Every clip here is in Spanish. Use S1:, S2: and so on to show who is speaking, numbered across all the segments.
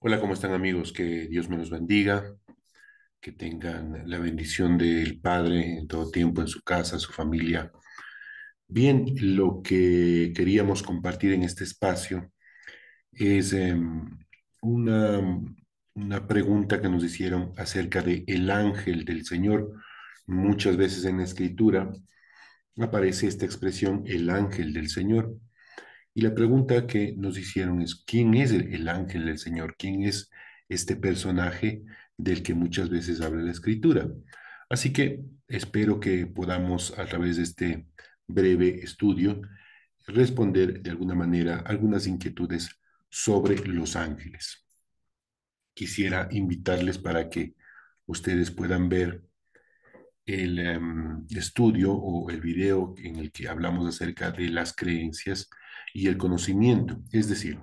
S1: Hola, ¿cómo están amigos? Que Dios me los bendiga, que tengan la bendición del Padre en todo tiempo, en su casa, su familia. Bien, lo que queríamos compartir en este espacio es una, una pregunta que nos hicieron acerca de el ángel del Señor. Muchas veces en la Escritura aparece esta expresión, el ángel del Señor. Y la pregunta que nos hicieron es, ¿quién es el ángel del Señor? ¿Quién es este personaje del que muchas veces habla la Escritura? Así que espero que podamos, a través de este breve estudio, responder de alguna manera algunas inquietudes sobre los ángeles. Quisiera invitarles para que ustedes puedan ver el estudio o el video en el que hablamos acerca de las creencias y el conocimiento. Es decir,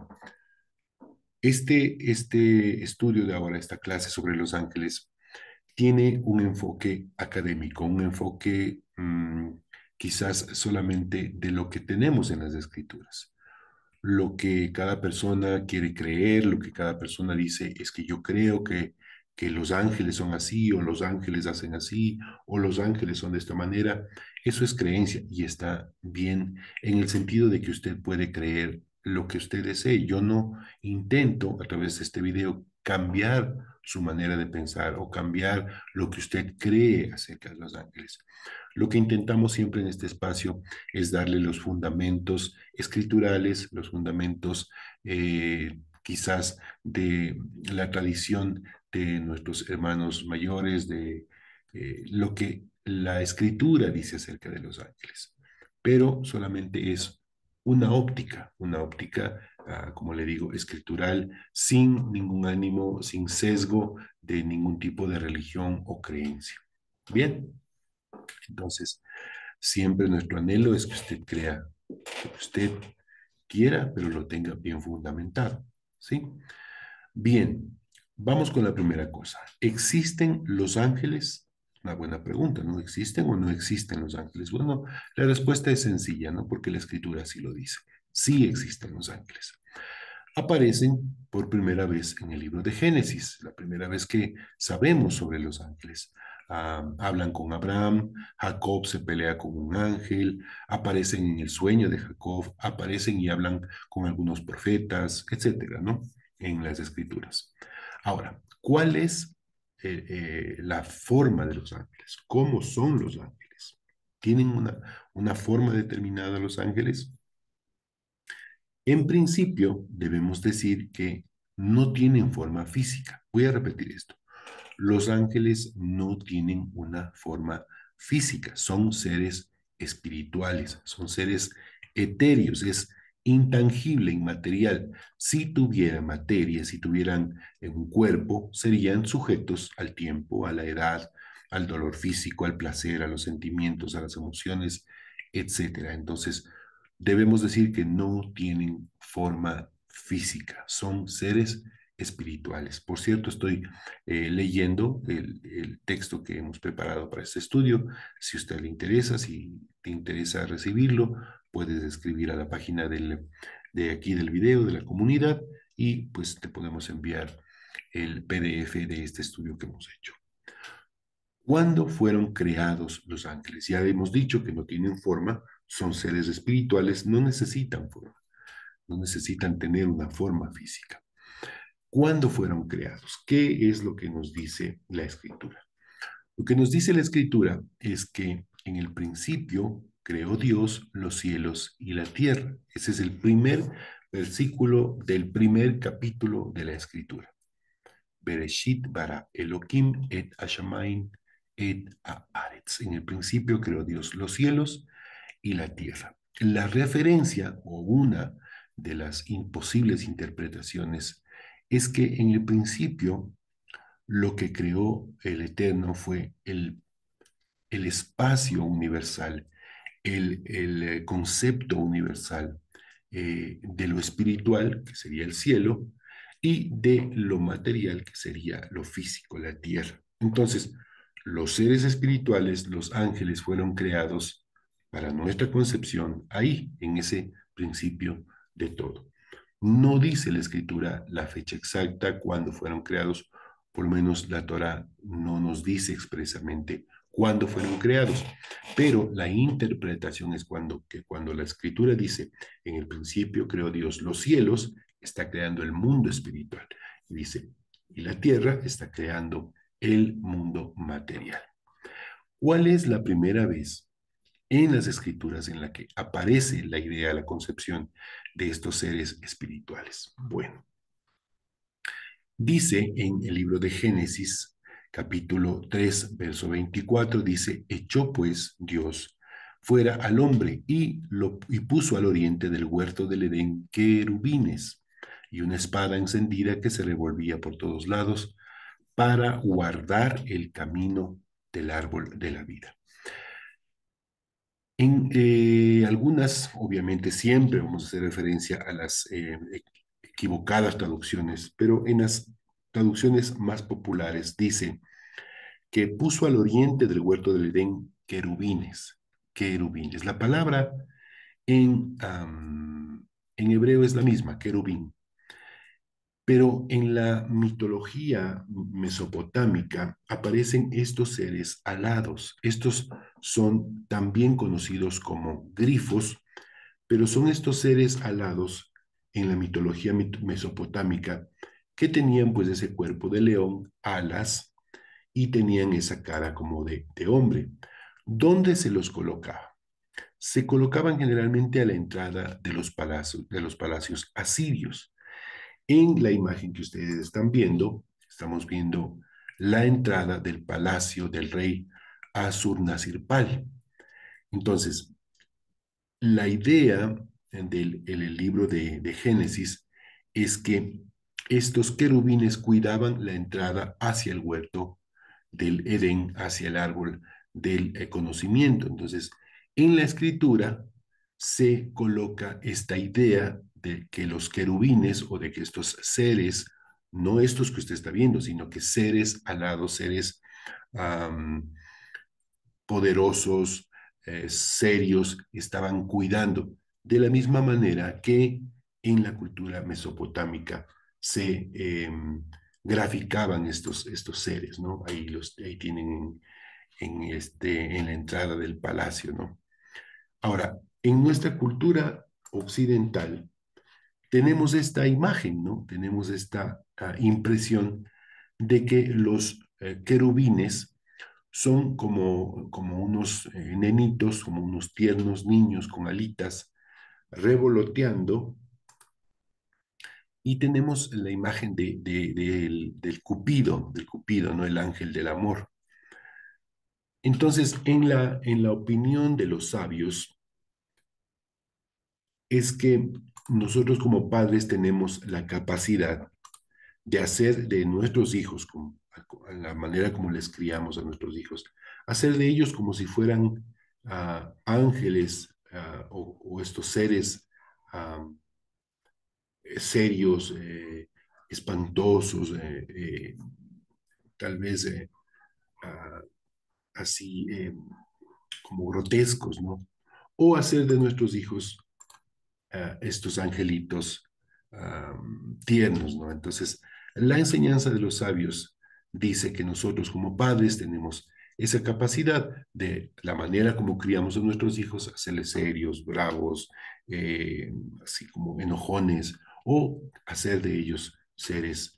S1: este estudio de ahora, esta clase sobre los ángeles, tiene un enfoque académico, un enfoque quizás solamente de lo que tenemos en las escrituras. Lo que cada persona quiere creer, lo que cada persona dice es que yo creo que los ángeles son así, o los ángeles hacen así, o los ángeles son de esta manera. Eso es creencia y está bien en el sentido de que usted puede creer lo que usted desee. Yo no intento a través de este video cambiar su manera de pensar o cambiar lo que usted cree acerca de los ángeles. Lo que intentamos siempre en este espacio es darle los fundamentos escriturales, los fundamentos quizás de la tradición de nuestros hermanos mayores, de lo que la escritura dice acerca de los ángeles. Pero solamente es una óptica, como le digo, escritural, sin ningún ánimo, sin sesgo de ningún tipo de religión o creencia. Bien, entonces, siempre nuestro anhelo es que usted crea que usted quiera, pero lo tenga bien fundamentado, ¿sí? Bien, vamos con la primera cosa. ¿Existen los ángeles? Una buena pregunta, ¿no? ¿Existen o no existen los ángeles? Bueno, la respuesta es sencilla, ¿no? Porque la escritura así lo dice. Sí existen los ángeles. Aparecen por primera vez en el libro de Génesis, la primera vez que sabemos sobre los ángeles. Hablan con Abraham, Jacob se pelea con un ángel, aparecen en el sueño de Jacob, aparecen y hablan con algunos profetas, etcétera, ¿no? En las escrituras. Ahora, ¿cuál es la forma de los ángeles? ¿Cómo son los ángeles? ¿Tienen una forma determinada los ángeles? En principio, debemos decir que no tienen forma física. Voy a repetir esto. Los ángeles no tienen una forma física, son seres espirituales, son seres etéreos, es intangible, inmaterial. Si tuvieran materia, si tuvieran un cuerpo, serían sujetos al tiempo, a la edad, al dolor físico, al placer, a los sentimientos, a las emociones, etcétera. Entonces, debemos decir que no tienen forma física, son seres espirituales. Por cierto, estoy leyendo el texto que hemos preparado para este estudio. Si a usted le interesa, si te interesa recibirlo, puedes escribir a la página de aquí del video, de la comunidad, y pues te podemos enviar el PDF de este estudio que hemos hecho. ¿Cuándo fueron creados los ángeles? Ya hemos dicho que no tienen forma, son seres espirituales, no necesitan forma, no necesitan tener una forma física. ¿Cuándo fueron creados? ¿Qué es lo que nos dice la escritura? Lo que nos dice la escritura es que en el principio creó Dios los cielos y la tierra. Ese es el primer versículo del primer capítulo de la escritura. Bereshit bara Elohim et Hashamayim et haaretz. En el principio creó Dios los cielos y la tierra. La referencia o una de las imposibles interpretaciones es que en el principio lo que creó el Eterno fue el espacio universal, el concepto universal de lo espiritual, que sería el cielo, y de lo material, que sería lo físico, la tierra. Entonces, los seres espirituales, los ángeles, fueron creados para nuestra concepción ahí, en ese principio de todo. No dice la escritura la fecha exacta cuando fueron creados, por lo menos la Torá no nos dice expresamente cuándo fueron creados, pero la interpretación es que cuando la escritura dice, en el principio creó Dios los cielos, está creando el mundo espiritual. Y dice, y la tierra está creando el mundo material. ¿Cuál es la primera vez en las escrituras en la que aparece la idea, la concepción de estos seres espirituales? Bueno, dice en el libro de Génesis, capítulo 3, verso 24, dice, echó pues Dios fuera al hombre y puso al oriente del huerto del Edén querubines y una espada encendida que se revolvía por todos lados para guardar el camino del árbol de la vida. En algunas, obviamente siempre vamos a hacer referencia a las equivocadas traducciones, pero en las traducciones más populares dice que puso al oriente del huerto del Edén querubines, querubines. La palabra en hebreo es la misma, querubín, pero en la mitología mesopotámica aparecen estos seres alados. Estos son también conocidos como grifos, pero son estos seres alados en la mitología mesopotámica que tenían pues ese cuerpo de león, alas, y tenían esa cara como de hombre. ¿Dónde se los colocaba? Se colocaban generalmente a la entrada de los palacios asirios. En la imagen que ustedes están viendo, estamos viendo la entrada del palacio del rey Assur-Nasirpal. Entonces, la idea el libro de Génesis es que estos querubines cuidaban la entrada hacia el huerto del Edén, hacia el árbol del conocimiento. Entonces, en la escritura se coloca esta idea de que los querubines o de que estos seres, no estos que usted está viendo, sino que seres alados, seres um, poderosos, serios, estaban cuidando, de la misma manera que en la cultura mesopotámica se graficaban estos seres, ¿no? Ahí tienen en la entrada del palacio, ¿no? Ahora, en nuestra cultura occidental tenemos esta imagen, ¿no? Tenemos esta impresión de que los querubines son como unos nenitos, como unos tiernos niños con alitas revoloteando, y tenemos la imagen del Cupido, ¿no? El ángel del amor. Entonces, en la opinión de los sabios, es que nosotros como padres tenemos la capacidad de hacer de nuestros hijos, la manera como les criamos a nuestros hijos, hacer de ellos como si fueran ángeles o estos seres ah, serios, espantosos, tal vez ah, así como grotescos, ¿no? O hacer de nuestros hijos estos angelitos tiernos, ¿no? Entonces, la enseñanza de los sabios dice que nosotros como padres tenemos esa capacidad de la manera como criamos a nuestros hijos, hacerles serios, bravos, así como enojones, o hacer de ellos seres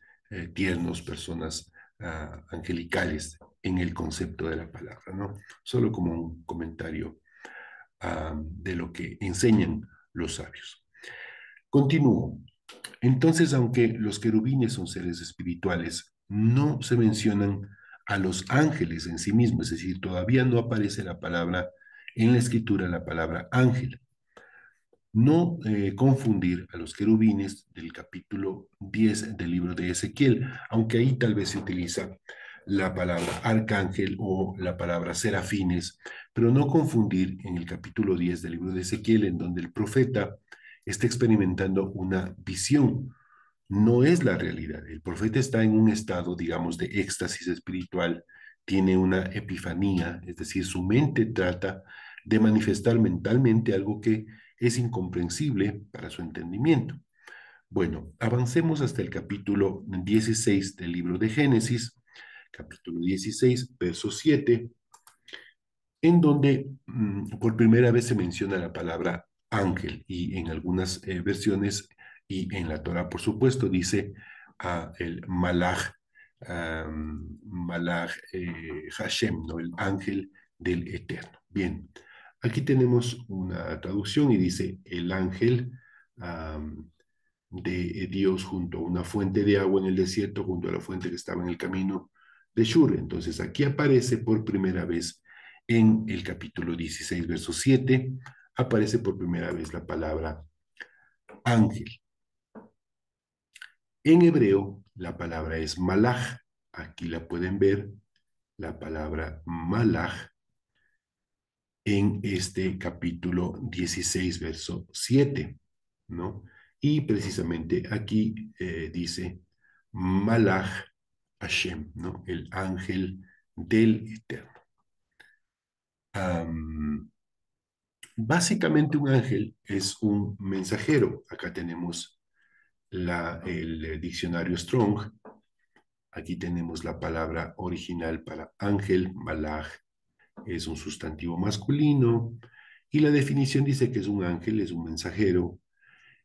S1: tiernos, personas angelicales en el concepto de la palabra, ¿no? Solo como un comentario de lo que enseñan los sabios. Continúo. Entonces, aunque los querubines son seres espirituales, no se mencionan a los ángeles en sí mismos, es decir, todavía no aparece la palabra en la escritura, la palabra ángel. No confundir a los querubines del capítulo 10 del libro de Ezequiel, aunque ahí tal vez se utiliza la palabra arcángel o la palabra serafines, pero no confundir en el capítulo 10 del libro de Ezequiel, en donde el profeta está experimentando una visión. No es la realidad. El profeta está en un estado, digamos, de éxtasis espiritual, tiene una epifanía, es decir, su mente trata de manifestar mentalmente algo que es incomprensible para su entendimiento. Bueno, avancemos hasta el capítulo 16 del libro de Génesis, capítulo 16, verso 7, en donde por primera vez se menciona la palabra ángel y en algunas versiones y en la Torah, por supuesto, dice el malach, malach Hashem, ¿no? El ángel del Eterno. Bien, aquí tenemos una traducción y dice el ángel de Dios junto a una fuente de agua en el desierto, junto a la fuente que estaba en el camino de Shur. Entonces aquí aparece por primera vez en el capítulo 16, verso 7, aparece por primera vez la palabra ángel. En hebreo, la palabra es malach. Aquí la pueden ver, la palabra malach, en este capítulo 16, verso 7, ¿no? Y precisamente aquí dice malach Hashem, ¿no? El ángel del Eterno. Um, Básicamente un ángel es un mensajero. Acá tenemos el diccionario Strong. Aquí tenemos la palabra original para ángel, malach, es un sustantivo masculino. Y la definición dice que es un ángel, es un mensajero.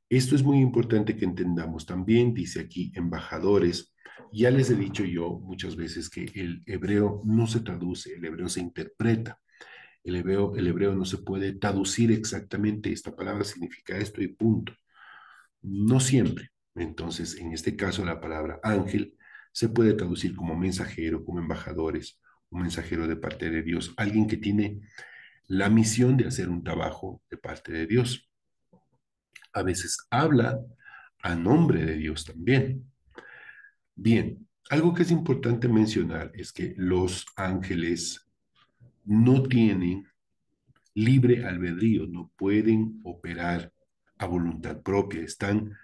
S1: Esto es muy importante que entendamos. También dice aquí embajadores. Ya les he dicho yo muchas veces que el hebreo no se traduce, el hebreo se interpreta. El hebreo no se puede traducir exactamente, esta palabra significa esto y punto. No siempre. Entonces, en este caso, la palabra ángel se puede traducir como mensajero, como embajadores, un mensajero de parte de Dios, alguien que tiene la misión de hacer un trabajo de parte de Dios. A veces habla a nombre de Dios también. Bien, algo que es importante mencionar es que los ángeles no tienen libre albedrío, no pueden operar a voluntad propia, están,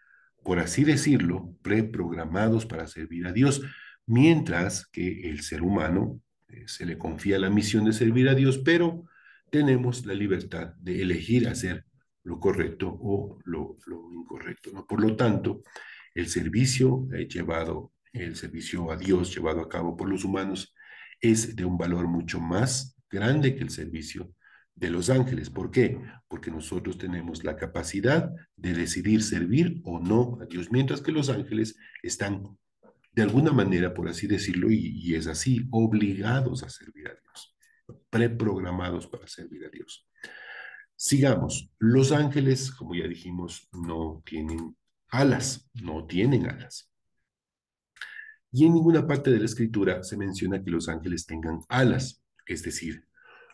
S1: por así decirlo, preprogramados para servir a Dios, mientras que el ser humano se le confía la misión de servir a Dios, pero tenemos la libertad de elegir hacer lo correcto o lo incorrecto, ¿no? Por lo tanto, el servicio a Dios llevado a cabo por los humanos es de un valor mucho más grande que el servicio de los ángeles. ¿Por qué? Porque nosotros tenemos la capacidad de decidir servir o no a Dios, mientras que los ángeles están de alguna manera, por así decirlo, y es así, obligados a servir a Dios, preprogramados para servir a Dios. Sigamos. Los ángeles, como ya dijimos, no tienen alas, no tienen alas. Y en ninguna parte de la escritura se menciona que los ángeles tengan alas. Es decir,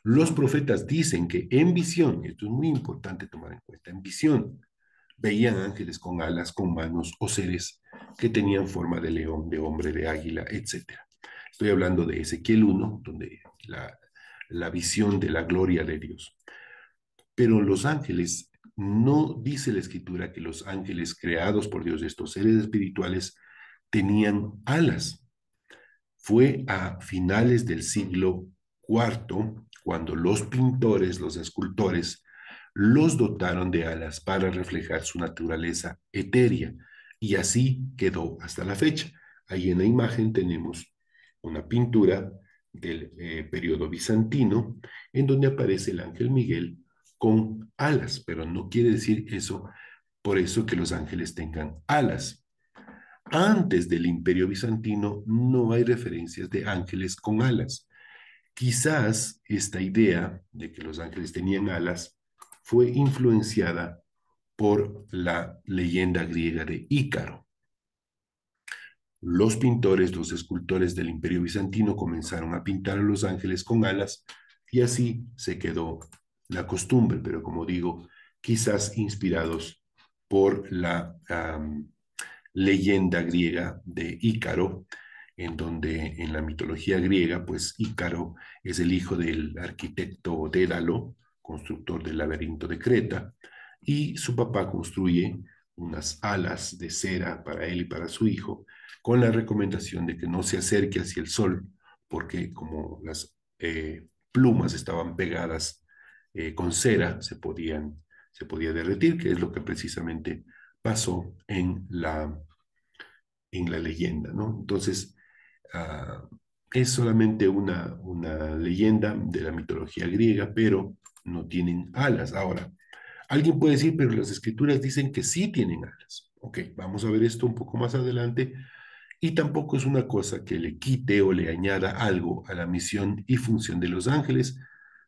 S1: los profetas dicen que en visión, esto es muy importante tomar en cuenta, en visión veían ángeles con alas, con manos o seres que tenían forma de león, de hombre, de águila, etcétera. Estoy hablando de Ezequiel 1, donde la visión de la gloria de Dios. Pero los ángeles, no dice la escritura que los ángeles creados por Dios, estos seres espirituales, tenían alas. Fue a finales del siglo IV cuando los pintores, los escultores, los dotaron de alas para reflejar su naturaleza etérea y así quedó hasta la fecha. Ahí en la imagen tenemos una pintura del periodo bizantino en donde aparece el ángel Miguel con alas, pero no quiere decir eso, por eso que los ángeles tengan alas. Antes del Imperio Bizantino no hay referencias de ángeles con alas. Quizás esta idea de que los ángeles tenían alas fue influenciada por la leyenda griega de Ícaro. Los pintores, los escultores del Imperio Bizantino comenzaron a pintar a los ángeles con alas y así se quedó la costumbre, pero como digo, quizás inspirados por la leyenda griega de Ícaro, en donde en la mitología griega, pues Ícaro es el hijo del arquitecto Dédalo, constructor del laberinto de Creta, y su papá construye unas alas de cera para él y para su hijo, con la recomendación de que no se acerque hacia el sol, porque como las plumas estaban pegadas con cera, se podía derretir, que es lo que precisamente pasó en la leyenda, ¿no? Entonces, uh, es solamente una leyenda de la mitología griega, pero no tienen alas. Ahora, alguien puede decir, pero las escrituras dicen que sí tienen alas. Ok, vamos a ver esto un poco más adelante. Y tampoco es una cosa que le quite o le añada algo a la misión y función de los ángeles,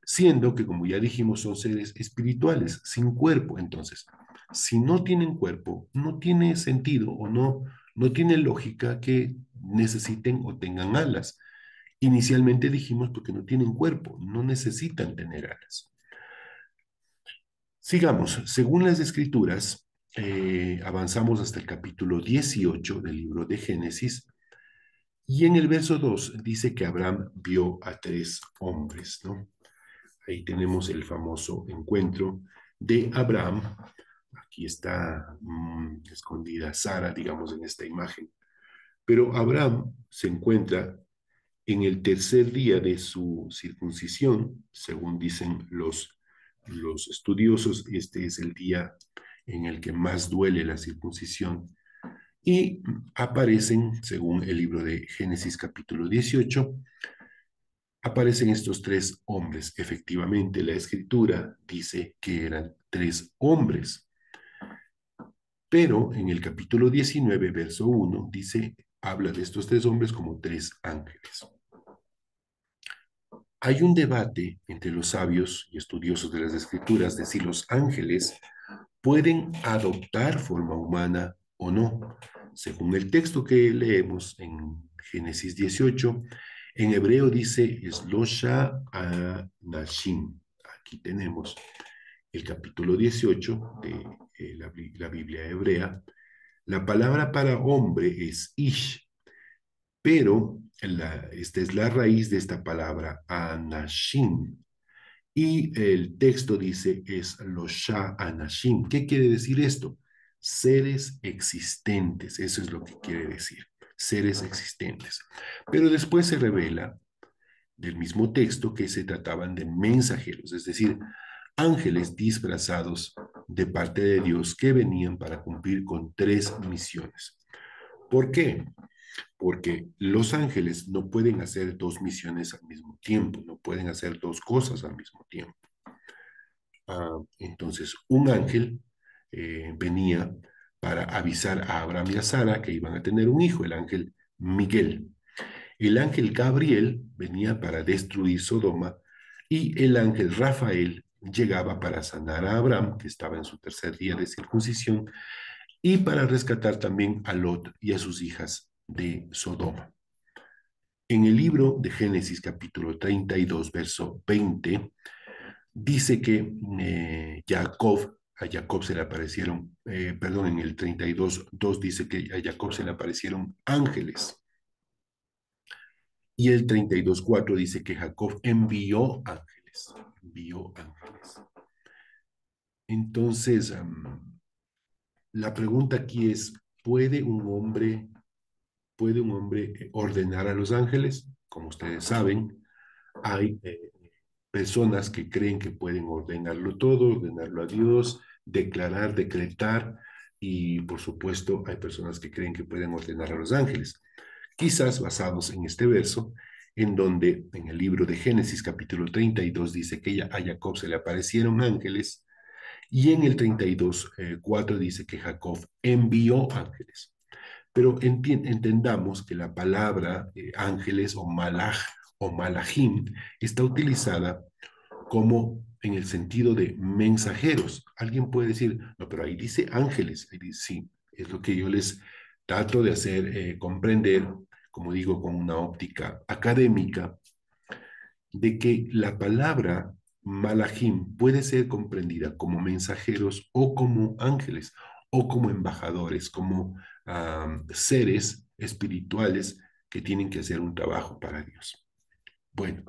S1: siendo que, como ya dijimos, son seres espirituales, sin cuerpo. Entonces, si no tienen cuerpo, no tiene sentido o no tiene lógica que necesiten o tengan alas. Inicialmente dijimos porque no tienen cuerpo, no necesitan tener alas. Sigamos, según las escrituras, avanzamos hasta el capítulo 18 del libro de Génesis, y en el verso 2 dice que Abraham vio a tres hombres, ¿no? Ahí tenemos el famoso encuentro de Abraham. Aquí está escondida Sara, digamos, en esta imagen. Pero Abraham se encuentra en el tercer día de su circuncisión, según dicen los estudiosos, este es el día en el que más duele la circuncisión. Y aparecen, según el libro de Génesis capítulo 18, aparecen estos tres hombres. Efectivamente, la escritura dice que eran tres hombres, pero en el capítulo 19, verso 1, dice, habla de estos tres hombres como tres ángeles. Hay un debate entre los sabios y estudiosos de las escrituras de si los ángeles pueden adoptar forma humana o no. Según el texto que leemos en Génesis 18, en hebreo dice Slosha Anashim. Aquí tenemos el capítulo 18 de la Biblia hebrea. La palabra para hombre es Ish, pero esta es la raíz de esta palabra Anashim. Y el texto dice es los Shah Anashim. ¿Qué quiere decir esto? Seres existentes, eso es lo que quiere decir, seres existentes. Pero después se revela del mismo texto que se trataban de mensajeros, es decir, ángeles disfrazados de parte de Dios que venían para cumplir con tres misiones. ¿Por qué? Porque los ángeles no pueden hacer dos misiones al mismo tiempo, no pueden hacer dos cosas al mismo tiempo. Entonces, un ángel venía para avisar a Abraham y a Sara que iban a tener un hijo, el ángel Miguel. El ángel Gabriel venía para destruir Sodoma y el ángel Rafael llegaba para sanar a Abraham, que estaba en su tercer día de circuncisión, y para rescatar también a Lot y a sus hijas de Sodoma. En el libro de Génesis capítulo 32, verso 20, dice que a Jacob se le aparecieron, perdón, en el 32, 2 dice que a Jacob se le aparecieron ángeles. Y el 32, 4 dice que Jacob envió ángeles, envió ángeles. Entonces, la pregunta aquí es, puede un hombre ordenar a los ángeles? Como ustedes saben, hay personas que creen que pueden ordenarlo todo, ordenarlo a Dios, declarar, decretar, y por supuesto hay personas que creen que pueden ordenar a los ángeles. Quizás basados en este verso, en donde en el libro de Génesis capítulo 32 dice que a Jacob se le aparecieron ángeles, y en el 32, 4 dice que Jacob envió ángeles. Pero entendamos que la palabra ángeles o malaj o malajim está utilizada como en el sentido de mensajeros. Alguien puede decir, no, pero ahí dice ángeles. Ahí dice, sí, es lo que yo les trato de hacer comprender, como digo, con una óptica académica, de que la palabra malajim puede ser comprendida como mensajeros o como ángeles o como embajadores, como seres espirituales que tienen que hacer un trabajo para Dios. Bueno,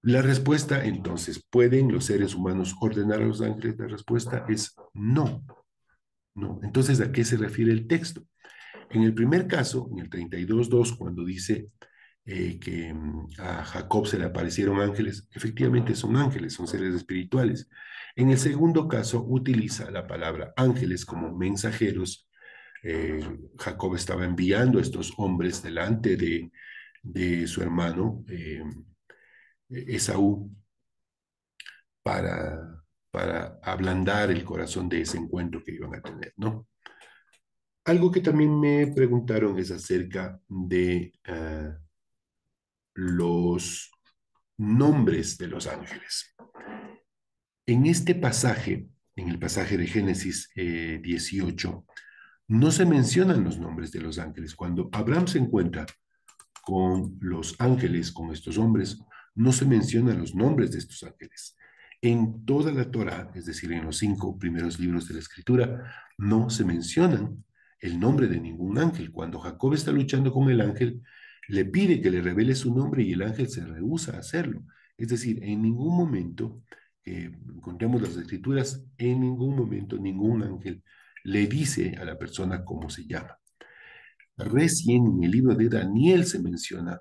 S1: la respuesta entonces, ¿pueden los seres humanos ordenar a los ángeles? La respuesta es no, no. Entonces, ¿a qué se refiere el texto? En el primer caso, en el 32.2, cuando dice que a Jacob se le aparecieron ángeles, efectivamente son ángeles, son seres espirituales. En el segundo caso, utiliza la palabra ángeles como mensajeros. Jacob estaba enviando a estos hombres delante de su hermano Esaú para ablandar el corazón de ese encuentro que iban a tener, ¿no? Algo que también me preguntaron es acerca de los nombres de los ángeles. En este pasaje, en el pasaje de Génesis 18, no se mencionan los nombres de los ángeles. Cuando Abraham se encuentra con los ángeles, con estos hombres, no se mencionan los nombres de estos ángeles. En toda la Torah, es decir, en los 5 primeros libros de la Escritura, no se mencionan el nombre de ningún ángel. Cuando Jacob está luchando con el ángel, le pide que le revele su nombre y el ángel se rehúsa a hacerlo. Es decir, en ningún momento, encontramos las Escrituras, en ningún momento ningún ángel le dice a la persona cómo se llama. Recién en el libro de Daniel se menciona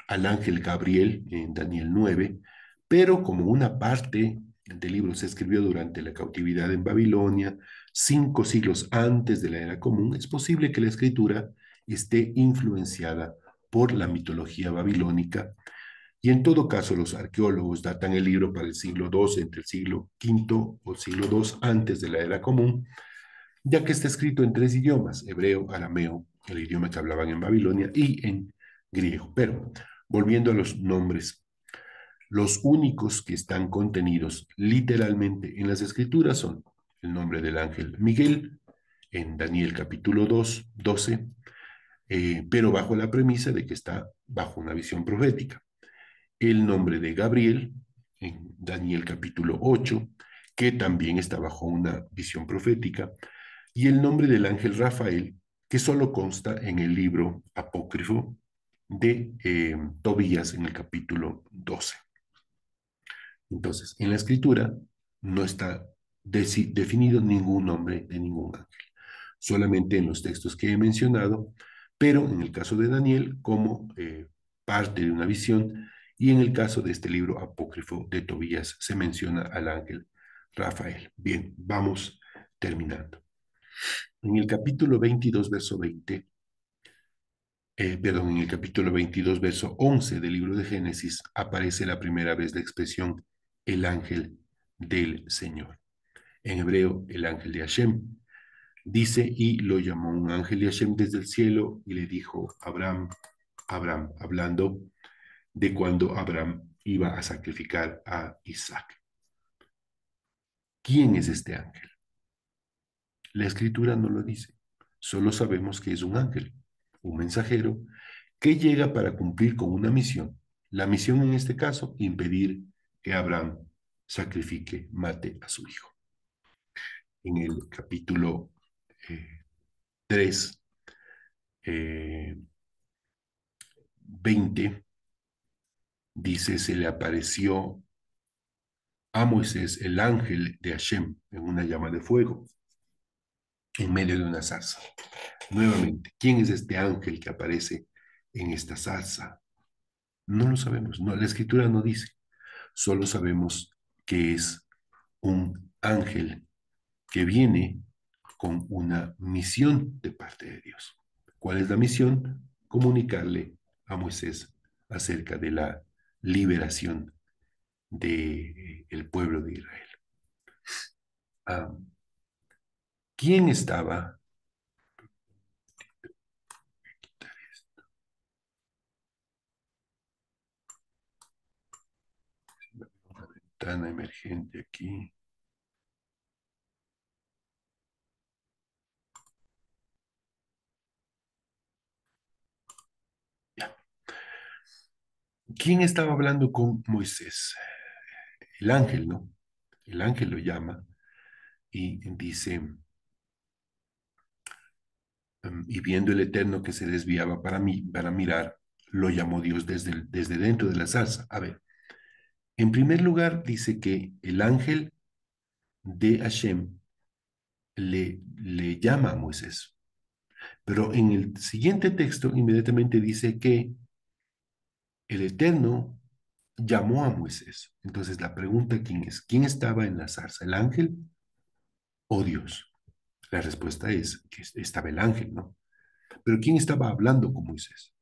S1: al ángel Gabriel en Daniel 9, pero como una parte del libro se escribió durante la cautividad en Babilonia, 5 siglos antes de la era común, es posible que la escritura esté influenciada por la mitología babilónica y en todo caso los arqueólogos datan el libro para el siglo II, entre el siglo V o siglo II antes de la era común, ya que está escrito en 3 idiomas, hebreo, arameo, el idioma que hablaban en Babilonia, y en griego. Pero, volviendo a los nombres, los únicos que están contenidos literalmente en las escrituras son el nombre del ángel Miguel, en Daniel capítulo 2, 12, pero bajo la premisa de que está bajo una visión profética. El nombre de Gabriel, en Daniel capítulo 8, que también está bajo una visión profética, y el nombre del ángel Rafael, que solo consta en el libro apócrifo de Tobías en el capítulo 12. Entonces, en la escritura no está definido ningún nombre de ningún ángel, solamente en los textos que he mencionado, pero en el caso de Daniel como parte de una visión, y en el caso de este libro apócrifo de Tobías se menciona al ángel Rafael. Bien, vamos terminando. En el capítulo 22, verso 20, perdón, en el capítulo 22, verso 11 del libro de Génesis, aparece la primera vez la expresión el ángel del Señor. En hebreo, el ángel de Hashem. Dice, y lo llamó un ángel de Hashem desde el cielo y le dijo, Abraham, Abraham, hablando de cuando Abraham iba a sacrificar a Isaac. ¿Quién es este ángel? La escritura no lo dice. Solo sabemos que es un ángel, un mensajero, que llega para cumplir con una misión. La misión en este caso, impedir que Abraham sacrifique, mate a su hijo. En el capítulo 3, 20, dice, se le apareció a Moisés el ángel de Hashem en una llama de fuego, en medio de una zarza. Nuevamente, ¿quién es este ángel que aparece en esta zarza? No lo sabemos, no, la escritura no dice, solo sabemos que es un ángel que viene con una misión de parte de Dios. ¿Cuál es la misión? Comunicarle a Moisés acerca de la liberación del pueblo de Israel. Ah, ¿quién estaba? Una ventana emergente aquí. Ya. ¿Quién estaba hablando con Moisés? El ángel, ¿no? El ángel lo llama y dice, y viendo el Eterno que se desviaba para mí, para mirar, lo llamó Dios desde dentro de la zarza. A ver, en primer lugar dice que el ángel de Hashem le llama a Moisés, pero en el siguiente texto inmediatamente dice que El Eterno llamó a Moisés. Entonces la pregunta, ¿quién es? ¿Quién estaba en la zarza? ¿El ángel o Dios? La respuesta es que estaba el ángel, ¿no? Pero ¿quién estaba hablando con Moisés?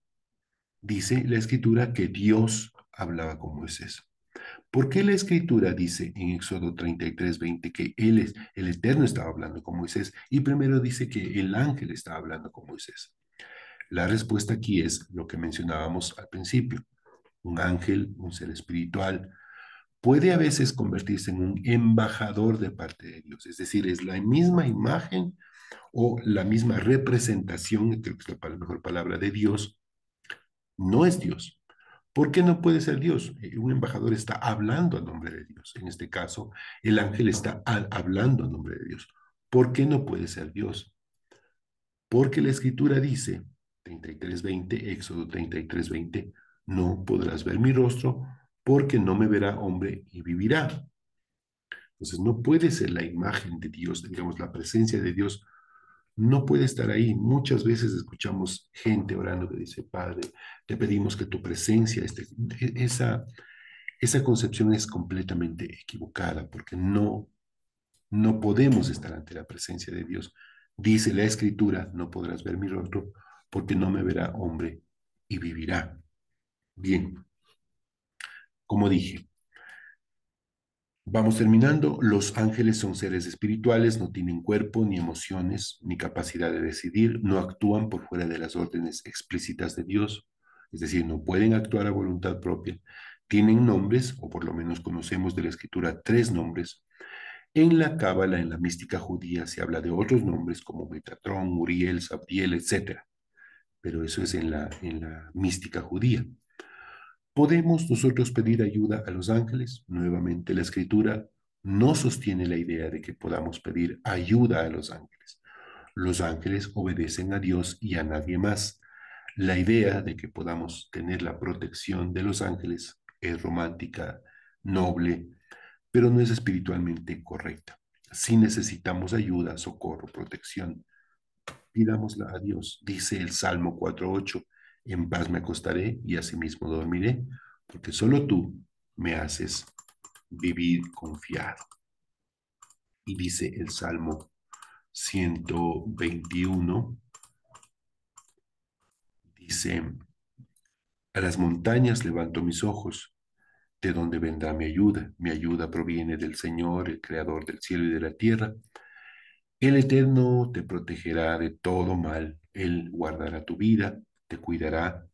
S1: Dice la escritura que Dios hablaba con Moisés. ¿Por qué la escritura dice en Éxodo 33:20 que el Eterno estaba hablando con Moisés y primero dice que el ángel estaba hablando con Moisés? La respuesta aquí es lo que mencionábamos al principio. Un ángel, un ser espiritual, puede a veces convertirse en un embajador de parte de Dios, es decir, es la misma imagen o la misma representación, creo que es la mejor palabra, de Dios, no es Dios. ¿Por qué no puede ser Dios? Un embajador está hablando a nombre de Dios. En este caso, el ángel está hablando a nombre de Dios. ¿Por qué no puede ser Dios? Porque la escritura dice, 33:20, Éxodo 33:20, no podrás ver mi rostro porque no me verá hombre y vivirá. Entonces, no puede ser la imagen de Dios, digamos, la presencia de Dios no puede estar ahí. Muchas veces escuchamos gente orando que dice, Padre, te pedimos que tu presencia esté. Esa concepción es completamente equivocada porque no podemos estar ante la presencia de Dios. Dice la Escritura, no podrás ver mi rostro porque no me verá hombre y vivirá. Bien, como dije, vamos terminando. Los ángeles son seres espirituales, no tienen cuerpo, ni emociones, ni capacidad de decidir, no actúan por fuera de las órdenes explícitas de Dios, es decir, no pueden actuar a voluntad propia. Tienen nombres, o por lo menos conocemos de la escritura tres nombres. En la cábala, en la mística judía, se habla de otros nombres como Metatrón, Uriel, Sabdiel, etcétera. Pero eso es en la mística judía. ¿Podemos nosotros pedir ayuda a los ángeles? Nuevamente, la escritura no sostiene la idea de que podamos pedir ayuda a los ángeles. Los ángeles obedecen a Dios y a nadie más. La idea de que podamos tener la protección de los ángeles es romántica, noble, pero no es espiritualmente correcta. Si necesitamos ayuda, socorro, protección, pidámosla a Dios. Dice el Salmo 4:8, en paz me acostaré y asimismo dormiré, porque solo tú me haces vivir confiado. Y dice el Salmo 121, dice, a las montañas levanto mis ojos, ¿de dónde vendrá mi ayuda? Mi ayuda proviene del Señor, el creador del cielo y de la tierra. El Eterno te protegerá de todo mal, Él guardará tu vida, te cuidará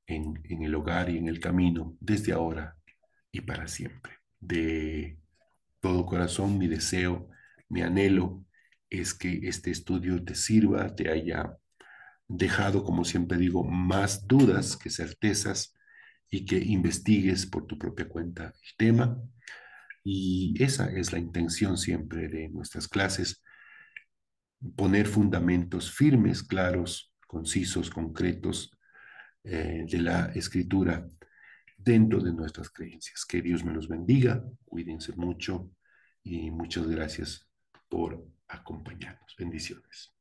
S1: en el hogar y en el camino, desde ahora y para siempre. De todo corazón, mi deseo, mi anhelo es que este estudio te sirva, te haya dejado, como siempre digo, más dudas que certezas y que investigues por tu propia cuenta el tema. Y esa es la intención siempre de nuestras clases, poner fundamentos firmes, claros, concisos, concretos de la escritura dentro de nuestras creencias. Que Dios me los bendiga, cuídense mucho y muchas gracias por acompañarnos. Bendiciones.